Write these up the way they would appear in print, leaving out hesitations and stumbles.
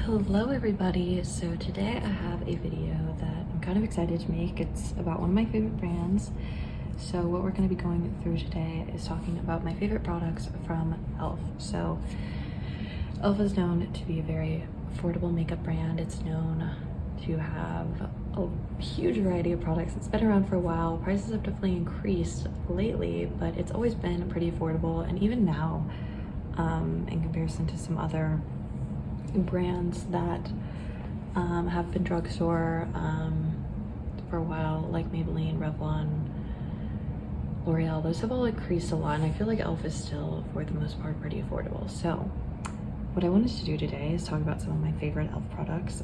Hello everybody. So today I have a video that I'm kind of excited to make. It's about one of my favorite brands. So what we're going to be going through today is talking about my favorite products from e.l.f. So e.l.f. is known to be a very affordable makeup brand. It's known to have a huge variety of products. It's been around for a while. Prices have definitely increased lately, but it's always been pretty affordable. And even now, in comparison to some other brands that have been drugstore for a while, like Maybelline, Revlon, L'Oreal, those have all increased a lot, and I feel like e.l.f. is still, for the most part, pretty affordable. So what I wanted to do today is talk about some of my favorite e.l.f. products.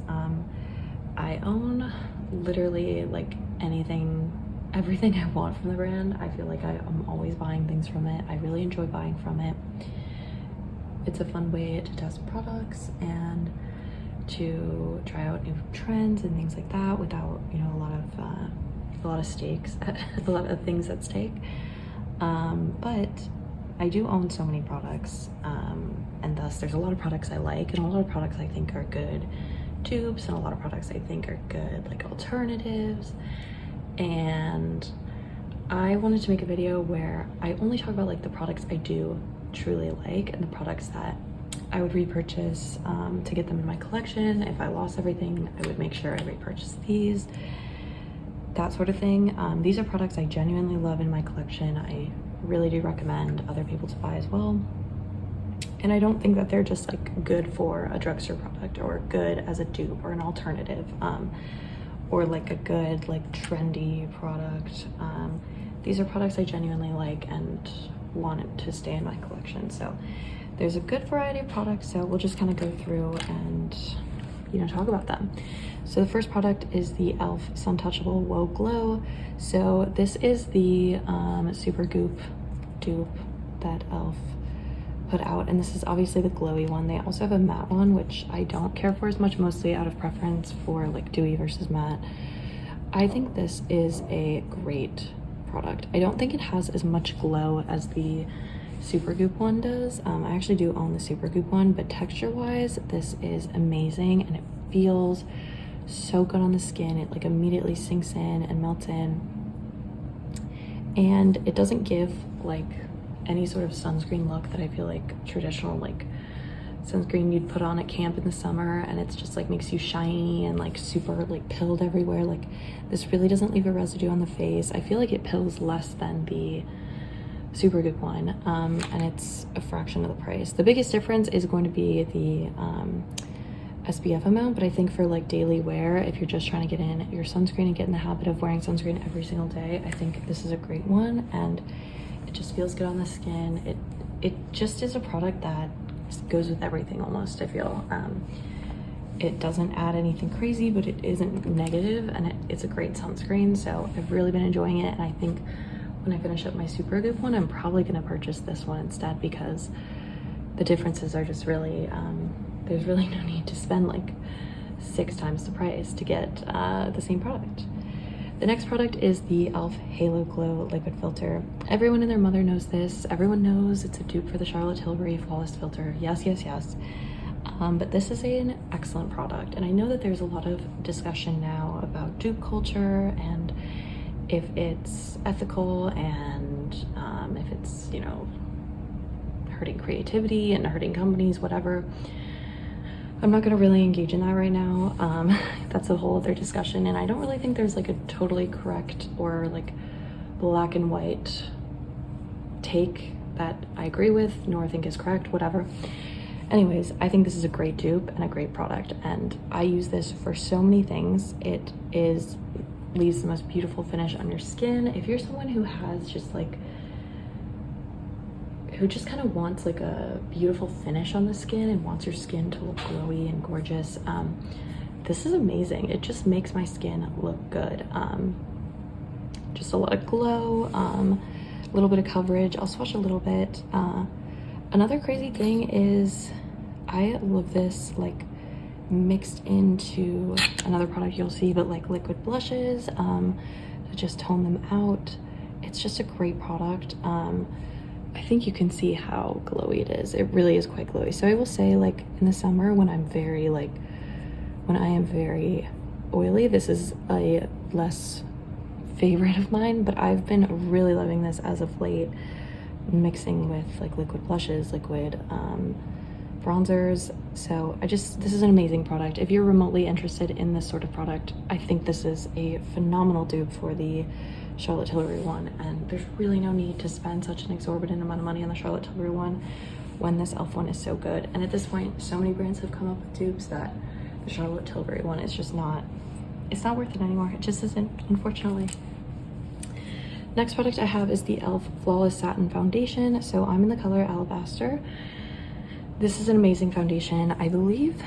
I own literally like everything I want from the brand. I feel like I'm always buying things from it. I really enjoy buying from it. It's a fun way to test products and to try out new trends and things like that without, you know, a lot of stakes, a lot of things at stake. But I do own so many products, and thus there's a lot of products I like and a lot of products I think are good dupes and a lot of products I think are good like alternatives. And I wanted to make a video where I only talk about like the products I do truly like and the products that I would repurchase to get them in my collection. If I lost everything, I would make sure I repurchase these, that sort of thing. These are products I genuinely love in my collection. I really do recommend other people to buy as well. And I don't think that they're just like good for a drugstore product or good as a dupe or an alternative, or like a good like trendy product. These are products I genuinely like and wanted to stay in my collection. So there's a good variety of products, so we'll just kind of go through and, you know, talk about them. So the first product is the e.l.f. Suntouchable Whoa Glow. So this is the Supergoop dupe that e.l.f. put out, and this is obviously the glowy one. They also have a matte one, which I don't care for as much, mostly out of preference for like dewy versus matte. I think this is a great product. I don't think it has as much glow as the Supergoop one does. I actually do own the Supergoop one, but texture wise this is amazing and it feels so good on the skin. It like immediately sinks in and melts in, and it doesn't give like any sort of sunscreen look that I feel like traditional like sunscreen you'd put on at camp in the summer, and it's just like makes you shiny and like super like pilled everywhere. Like this really doesn't leave a residue on the face. I feel like it pills less than the Supergoop one, and it's a fraction of the price. The biggest difference is going to be the SPF amount, but I think for like daily wear, if you're just trying to get in your sunscreen and get in the habit of wearing sunscreen every single day, I think this is a great one, and it just feels good on the skin. It just is a product that goes with everything almost, I feel. It doesn't add anything crazy, but it isn't negative, and it's a great sunscreen. So I've really been enjoying it, and I think when I finish up my Supergoop one, I'm probably going to purchase this one instead, because the differences are just really there's really no need to spend like 6 times the price to get the same product. The next product is the e.l.f. Halo Glow Liquid Filter. Everyone and their mother knows this. Everyone knows it's a dupe for the Charlotte Tilbury Flawless Filter. Yes, yes, yes. But this is an excellent product. And I know that there's a lot of discussion now about dupe culture and if it's ethical and if it's, you know, hurting creativity and hurting companies, whatever. I'm not gonna really engage in that right now. That's a whole other discussion, and I don't really think there's like a totally correct or like black and white take that I agree with, nor think is correct, whatever. Anyways, I think this is a great dupe and a great product, and I use this for so many things. It leaves the most beautiful finish on your skin. If you're someone who has just like who just kind of wants like a beautiful finish on the skin and wants your skin to look glowy and gorgeous, this is amazing. It just makes my skin look good. Just a lot of glow, a little bit of coverage. I'll swatch a little bit. Another crazy thing is I love this like mixed into another product you'll see, but like liquid blushes to just tone them out. It's just a great product. I think you can see how glowy it is. It really is quite glowy. So I will say, like in the summer when I'm very like when I am very oily. This is a less favorite of mine, but I've been really loving this as of late, mixing with like liquid blushes, liquid bronzers. So this is an amazing product. If you're remotely interested in this sort of product, I think this is a phenomenal dupe for the Charlotte Tilbury one, and there's really no need to spend such an exorbitant amount of money on the Charlotte Tilbury one when this e.l.f. one is so good. And at this point, so many brands have come up with dupes that the Charlotte Tilbury one is just not, it's not worth it anymore. It just isn't, unfortunately. Next product I have is the e.l.f. Flawless Satin Foundation. So I'm in the color Alabaster. This is an amazing foundation. I believe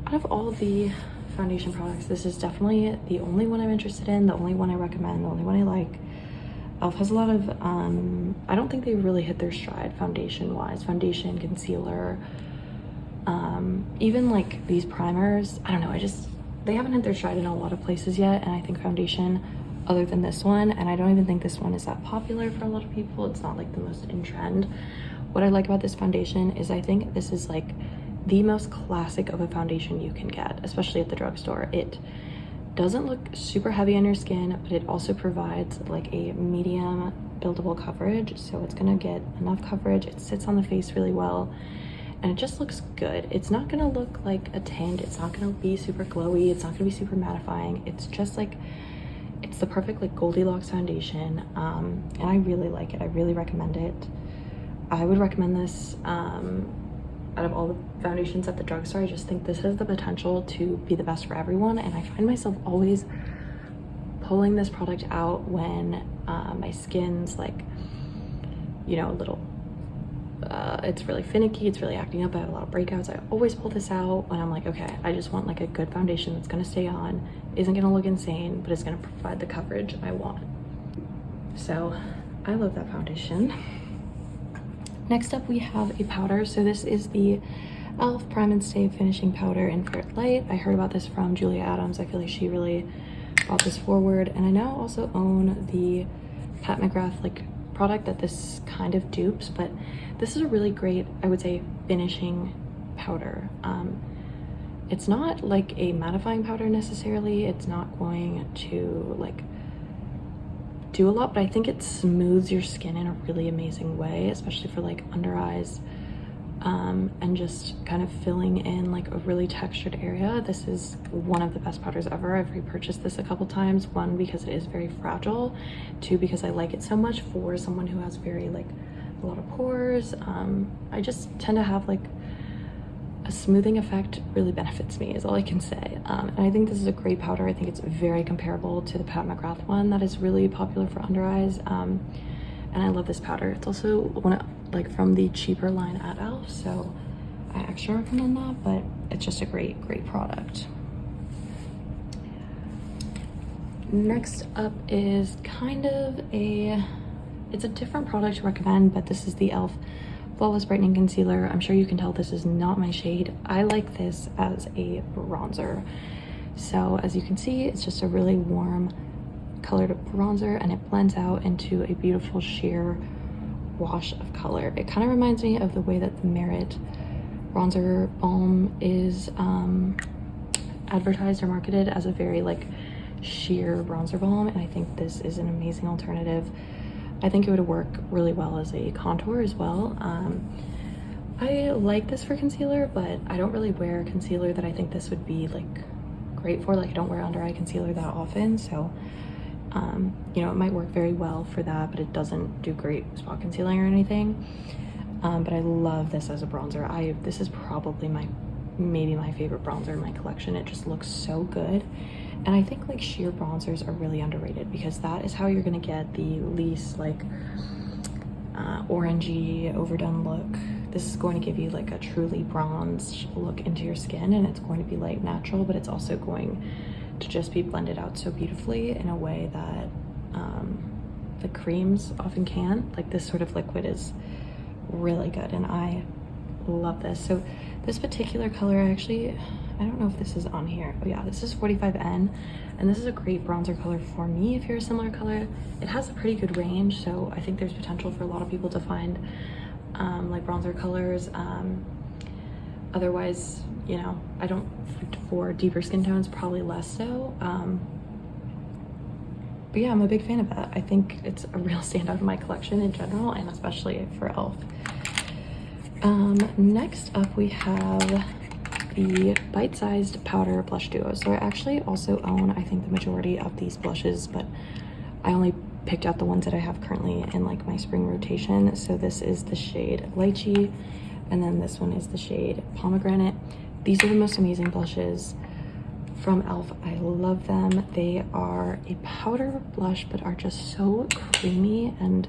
out of all the foundation products, this is definitely the only one I'm interested in, the only one I recommend, the only one I like. e.l.f. has a lot of, I don't think they really hit their stride foundation-wise. Foundation, concealer, even like these primers. I don't know, they haven't hit their stride in a lot of places yet, and I think foundation, other than this one, and I don't even think this one is that popular for a lot of people. It's not like the most in trend. What I like about this foundation is I think this is like the most classic of a foundation you can get, especially at the drugstore. It doesn't look super heavy on your skin, but it also provides like a medium buildable coverage, so it's gonna get enough coverage. It sits on the face really well, and it just looks good. It's not gonna look like a tint, it's not gonna be super glowy, it's not gonna be super mattifying. It's just like, it's the perfect like Goldilocks foundation, and I really like it. I really recommend it. I would recommend this out of all the foundations at the drugstore. I just think this has the potential to be the best for everyone, and I find myself always pulling this product out when my skin's like, you know, a little, it's really finicky, it's really acting up, I have a lot of breakouts. I always pull this out when I'm like, okay, I just want like a good foundation that's gonna stay on, isn't gonna look insane, but it's gonna provide the coverage I want. So I love that foundation. Next up we have a powder. So this is the e.l.f. Prime and Stay Finishing Powder in Ferret Light. I heard about this from Julia Adams. I feel like she really brought this forward, and I now also own the Pat McGrath like product that this kind of dupes, but this is a really great, I would say, finishing powder. It's not like a mattifying powder necessarily. It's not going to like do a lot, but I think it smooths your skin in a really amazing way, especially for like under eyes, and just kind of filling in like a really textured area. This is one of the best powders ever. I've repurchased this a couple times, one because it is very fragile, two because I like it so much for someone who has very like a lot of pores. I just tend to have like a smoothing effect. Really benefits me is all I can say, and I think this is a great powder. I think it's very comparable to the Pat McGrath one that is really popular for under eyes, and I love this powder. It's also one of, like from the cheaper line at e.l.f., so I actually recommend that, but it's just a great product. Next up is kind of it's a different product to recommend, but this is the e.l.f. Flawless Brightening Concealer. I'm sure you can tell this is not my shade. I like this as a bronzer. So as you can see, it's just a really warm colored bronzer, and it blends out into a beautiful sheer wash of color. It kind of reminds me of the way that the Merit bronzer balm is advertised or marketed as a very like sheer bronzer balm, and I think this is an amazing alternative. I think it would work really well as a contour as well. I like this for concealer, but I don't really wear concealer that I think this would be like great for. Like I don't wear under eye concealer that often, so you know, it might work very well for that, but it doesn't do great spot concealing or anything. But I love this as a bronzer. This is probably maybe my favorite bronzer in my collection. It just looks so good. And I think like sheer bronzers are really underrated, because that is how you're gonna get the least like orangey overdone look. This is going to give you like a truly bronzed look into your skin, and it's going to be light natural, but it's also going to just be blended out so beautifully in a way that the creams often can't. Like this sort of liquid is really good, and I love this. So this particular color, I don't know if this is on here. Oh yeah, this is 45N, and this is a great bronzer color for me if you're a similar color. It has a pretty good range, so I think there's potential for a lot of people to find like bronzer colors. Otherwise, you know, I don't, for deeper skin tones, probably less so. But yeah, I'm a big fan of that. I think it's a real standout in my collection in general, and especially for e.l.f. Next up we have the bite-sized powder blush duo. So I actually also own, I think, the majority of these blushes, but I only picked out the ones that I have currently in like my spring rotation. So this is the shade Lychee, and then this one is the shade Pomegranate. These are the most amazing blushes from e.l.f. I love them. They are a powder blush, but are just so creamy and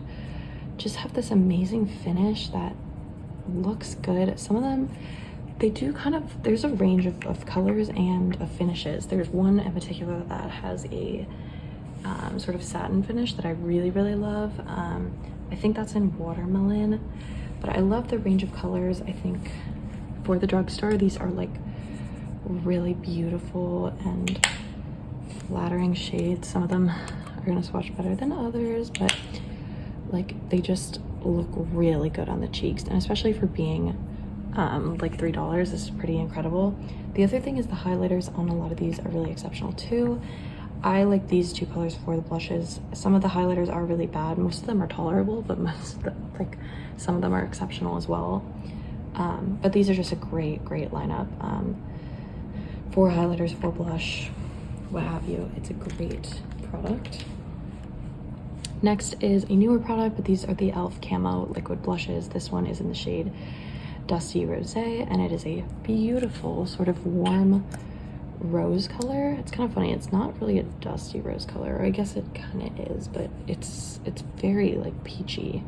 just have this amazing finish that looks good. Some of them, they do kind of, there's a range of colors and of finishes. There's one in particular that has a sort of satin finish that I really, really love. I think that's in Watermelon, but I love the range of colors. I think for the drugstore, these are like really beautiful and flattering shades. Some of them are gonna swatch better than others, but like they just look really good on the cheeks, and especially for being like $3, this is pretty incredible. The other thing is the highlighters on a lot of these are really exceptional too. I like these two colors for the blushes. Some of the highlighters are really bad. Most of them are tolerable, but like some of them are exceptional as well. But these are just a great lineup for highlighters, for blush, what have you. It's a great product. Next is a newer product, but these are the e.l.f. Camo Liquid Blushes. This one is in the shade Dusty Rosé, and it is a beautiful sort of warm rose color. It's kind of funny, it's not really a dusty rose color, or I guess it kind of is, but it's very like peachy.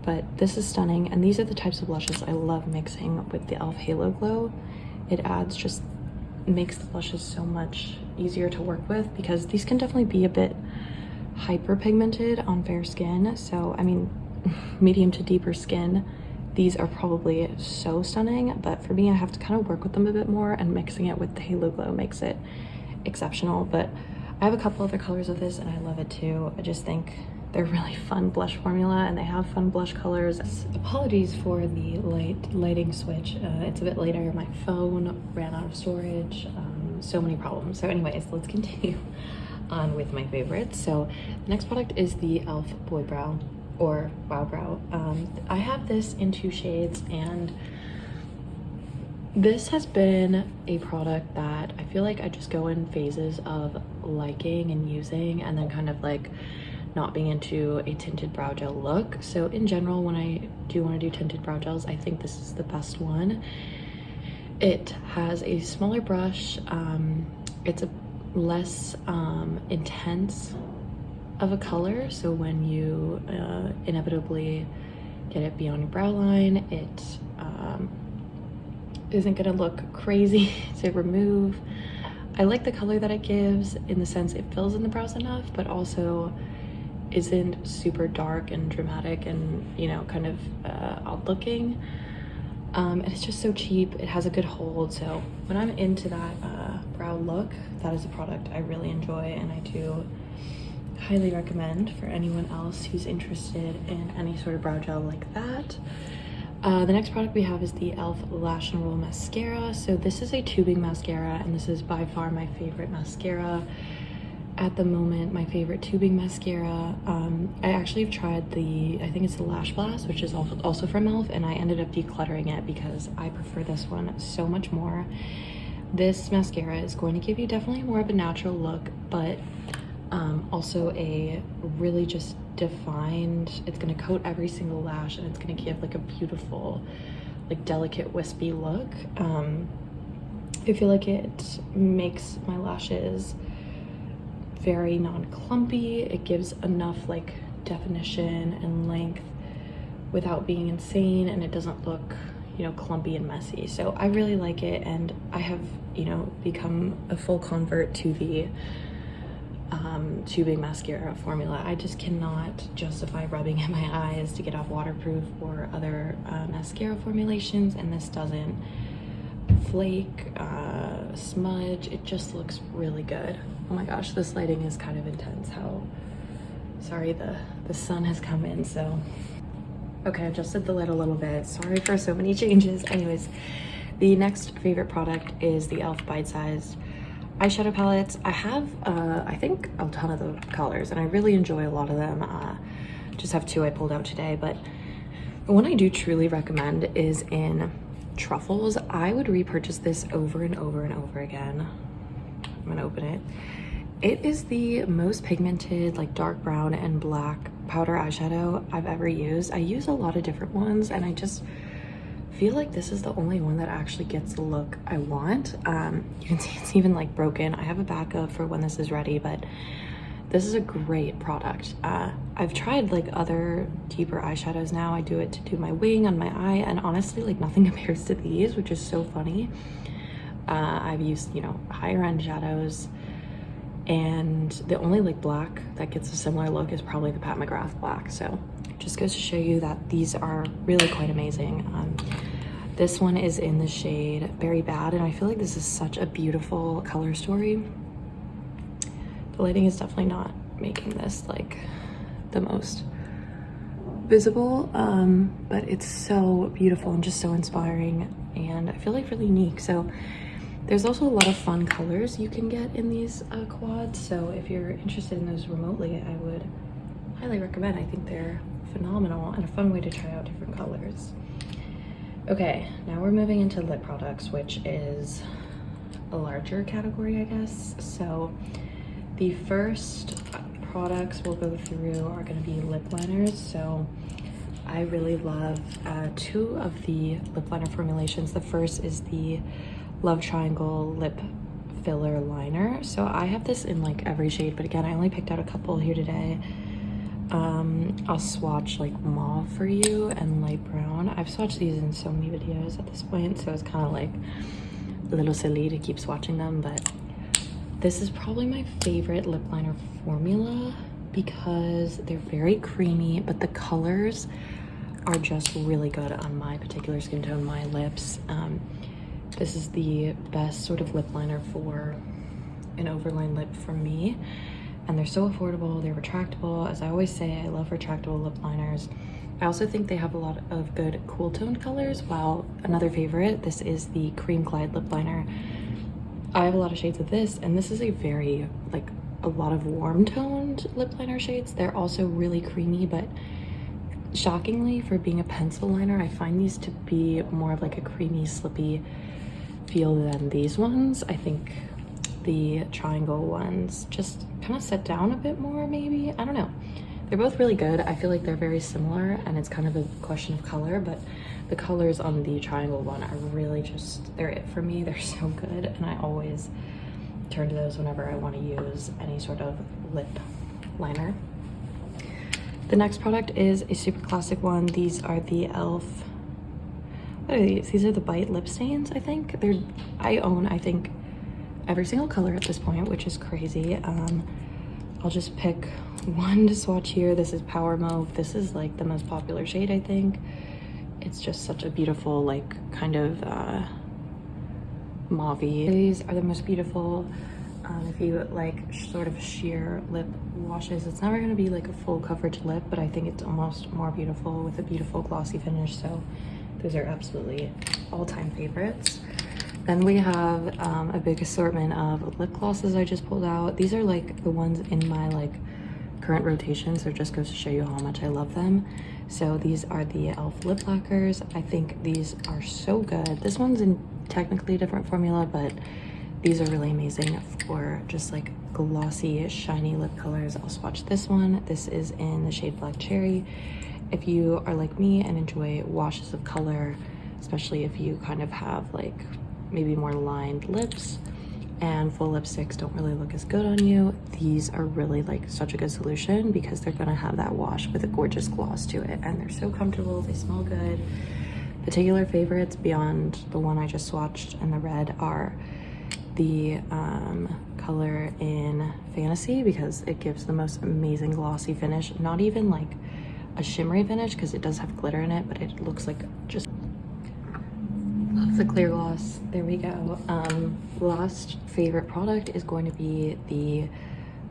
But this is stunning, and these are the types of blushes I love mixing with the e.l.f. Halo Glow. It adds, just makes the blushes so much easier to work with, because these can definitely be a bit hyperpigmented on fair skin. So I mean, medium to deeper skin, these are probably so stunning, but for me, I have to kind of work with them a bit more, and mixing it with the Halo Glow makes it exceptional. But I have a couple other colors of this and I love it too. I just think they're really fun blush formula, and they have fun blush colors. Apologies for the lighting switch. It's a bit later, my phone ran out of storage, so many problems. So anyways, let's continue on with my favorites. So the next product is the e.l.f. Boy Brow, or Wow Brow. I have this in 2 shades, and this has been a product that I feel like I just go in phases of liking and using, and then kind of like not being into a tinted brow gel look. So in general, when I do want to do tinted brow gels, I think this is the best one. It has a smaller brush. It's a less intense of a color, so when you inevitably get it beyond your brow line, it isn't gonna look crazy to remove. I like the color that it gives, in the sense it fills in the brows enough, but also isn't super dark and dramatic and, you know, kind of odd looking. And it's just so cheap. It has a good hold, so when I'm into that brow look, that is a product I really enjoy, and I do highly recommend for anyone else who's interested in any sort of brow gel like that. The next product we have is the e.l.f. Lash and Roll Mascara. So this is a tubing mascara, and this is by far my favorite mascara at the moment, my favorite tubing mascara. I actually have tried I think it's the Lash Blast, which is also from e.l.f., and I ended up decluttering it because I prefer this one so much more. This mascara is going to give you definitely more of a natural look, but also a really just defined, it's going to coat every single lash, and it's going to give like a beautiful, like delicate wispy look. I feel like it makes my lashes very non-clumpy. It gives enough like definition and length without being insane, and it doesn't look, you know, clumpy and messy. So I really like it, and I have, you know, become a full convert to the tubing mascara formula. I just cannot justify rubbing in my eyes to get off waterproof or other mascara formulations, and this doesn't flake, smudge. It just looks really good. Oh my gosh, this lighting is kind of intense. Sorry, the sun has come in, so Okay, I adjusted the lid a little bit. Sorry for so many changes. Anyways, the next favorite product is the e.l.f. Bite Size eyeshadow palettes. I have, I think, a ton of the colors, and I really enjoy a lot of them. Just have two I pulled out today, but the one I do truly recommend is in Truffles. I would repurchase this over and over and over again. I'm gonna open it. It is the most pigmented, like dark brown and black powder eyeshadow I've ever used. I use a lot of different ones, and I just feel like this is the only one that actually gets the look I want. You can see it's even like broken. I have a backup for when this is ready, but this is a great product. I've tried like other deeper eyeshadows now. I do it to do my wing on my eye, and honestly, like nothing compares to these, which is so funny. I've used, you know, higher end shadows, and the only like black that gets a similar look is probably the Pat McGrath black. So it just goes to show you that these are really quite amazing. This one is in the shade Berry Bad, and I feel like this is such a beautiful color story. The lighting is definitely not making this like the most visible, but it's so beautiful and just so inspiring, and I feel like really unique. So there's also a lot of fun colors you can get in these quads, so if you're interested in those remotely, I would highly recommend. I think they're phenomenal and a fun way to try out different colors. Okay, now we're moving into lip products, which is a larger category, I guess. So the first products we'll go through are going to be lip liners. So I really love two of the lip liner formulations. The first is the Love Triangle Lip Filler Liner. So I have this in like every shade, but again, I only picked out a couple here today. I'll swatch like mauve for you and light brown. I've swatched these in so many videos at this point, so it's kind of like a little silly to keep swatching them, but this is probably my favorite lip liner formula because they're very creamy, but the colors are just really good on my particular skin tone, my lips. This is the best sort of lip liner for an overline lip for me, and they're so affordable. They're retractable. As I always say, I love retractable lip liners. I also think they have a lot of good cool toned colors. While another favorite, this is the Cream Glide lip liner. I have a lot of shades of this, and this is a very, like, a lot of warm toned lip liner shades. They're also really creamy, but shockingly, for being a pencil liner, I find these to be more of like a creamy, slippy feel than these ones. I think the triangle ones just kind of set down a bit more, maybe. I don't know. They're both really good. I feel like they're very similar, and it's kind of a question of color, but the colors on the triangle one are really just, they're it for me. They're so good, and I always turn to those whenever I want to use any sort of lip liner. The next product is a super classic one. These are the e.l.f. What are these? These are the Bite lip stains, I think. I own, I think, every single color at this point, which is crazy. I'll just pick one to swatch here. This is Power Mauve. This is like the most popular shade, I think. It's just such a beautiful, like, kind of mauve-y. These are the most beautiful. If you like sort of sheer lip washes, it's never going to be like a full coverage lip, but I think it's almost more beautiful with a beautiful glossy finish. So those are absolutely all-time favorites. Then we have a big assortment of lip glosses I just pulled out. These are like the ones in my like current rotation, so it just goes to show you how much I love them. So these are the e.l.f. lip lacquers. I think these are so good. This one's in technically a different formula, but these are really amazing for just like glossy, shiny lip colors. I'll swatch this one. This is in the shade Black Cherry. If you are like me and enjoy washes of color, especially if you kind of have like maybe more lined lips and full lipsticks don't really look as good on you, these are really like such a good solution because they're gonna have that wash with a gorgeous gloss to it, and they're so comfortable. They smell good. Particular favorites beyond the one I just swatched and the red are the color in Fantasy, because it gives the most amazing glossy finish. Not even like a shimmery finish because it does have glitter in it, but it looks like just love the clear gloss. There we go. Last favorite product is going to be the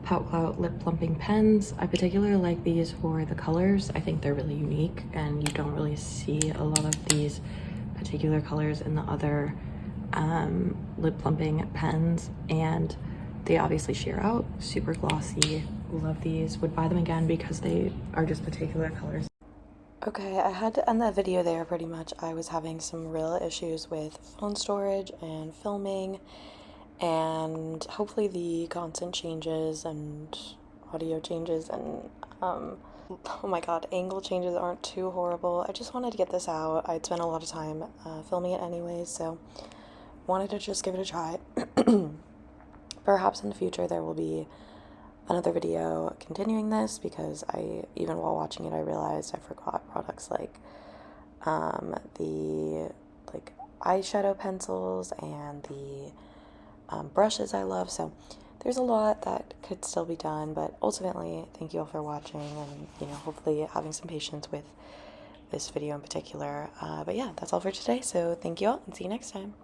Pout Clout lip plumping pens. I particularly like these for the colors. I think they're really unique and you don't really see a lot of these particular colors in the other lip plumping pens, and they obviously sheer out. Super glossy. Love these. Would buy them again because they are just particular colors. Okay, I had to end that video there pretty much. I was having some real issues with phone storage and filming, and hopefully the constant changes and audio changes and oh my god, angle changes aren't too horrible. I just wanted to get this out. I'd spent a lot of time filming it anyways, so wanted to just give it a try. Perhaps in the future there will be another video continuing this, because even while watching it I realized I forgot products like the eyeshadow pencils and the brushes I love. So there's a lot that could still be done, but ultimately thank you all for watching, and hopefully having some patience with this video in particular. But yeah, that's all for today, so thank you all and see you next time.